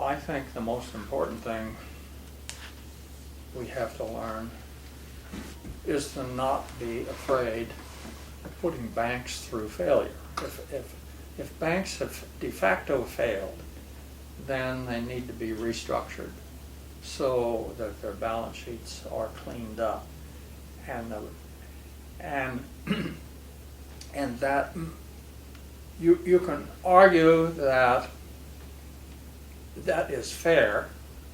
I think the most important thing we have to learn is to not be afraid of putting banks through failure. If banks have de facto failed, then they need to be restructured so that their balance sheets are cleaned up, and and that you can argue that that is fair.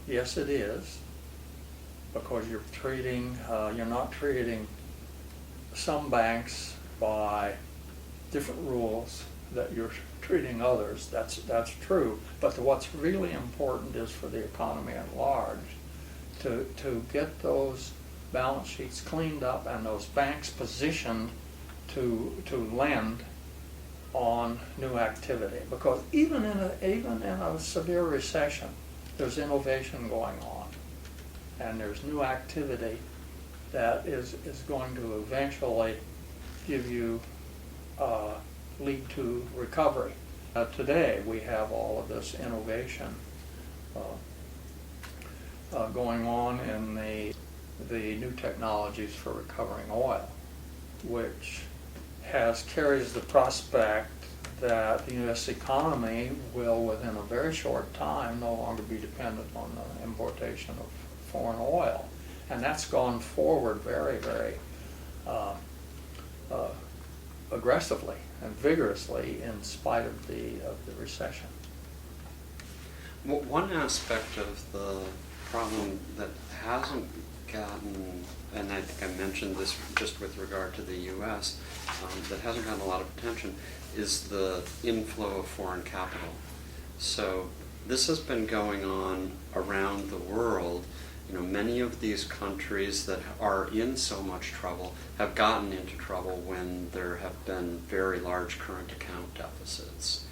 Yes, it is, because you're not treating some banks by different rules that you're treating others. That's true. But what's really important is for the economy at large to get those balance sheets cleaned up and those banks positioned to lend on new activity. Because even in a severe recession, there's innovation going on, and there's new activity that is going to eventually give you lead to recovery. Today we have all of this innovation going on in the new technologies for recovering oil, which carries the prospect that the U.S. economy will, within a very short time, no longer be dependent on the importation of foreign oil. And that's gone forward very, very aggressively and vigorously in spite of the recession. Well, one aspect of the problem that hasn't gotten, and I think I mentioned this just with regard to the U.S., that hasn't gotten a lot of attention, is the inflow of foreign capital. So this has been going on around the world. You know, many of these countries that are in so much trouble have gotten into trouble when there have been very large current account deficits.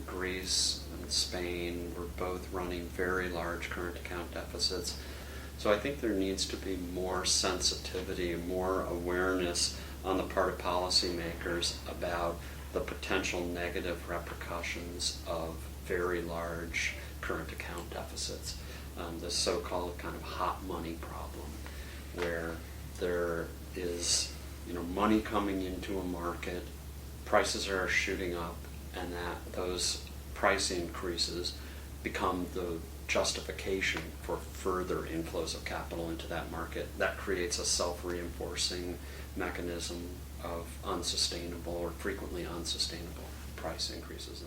Greece and Spain were both running very large current account deficits. So I think there needs to be more sensitivity, more awareness on the part of policymakers about the potential negative repercussions of very large current account deficits. This so-called kind of hot money problem, where there is, money coming into a market, prices are shooting up, and that those price increases become the justification for further inflows of capital into that market. That creates a self-reinforcing mechanism of unsustainable or frequently unsustainable price increases.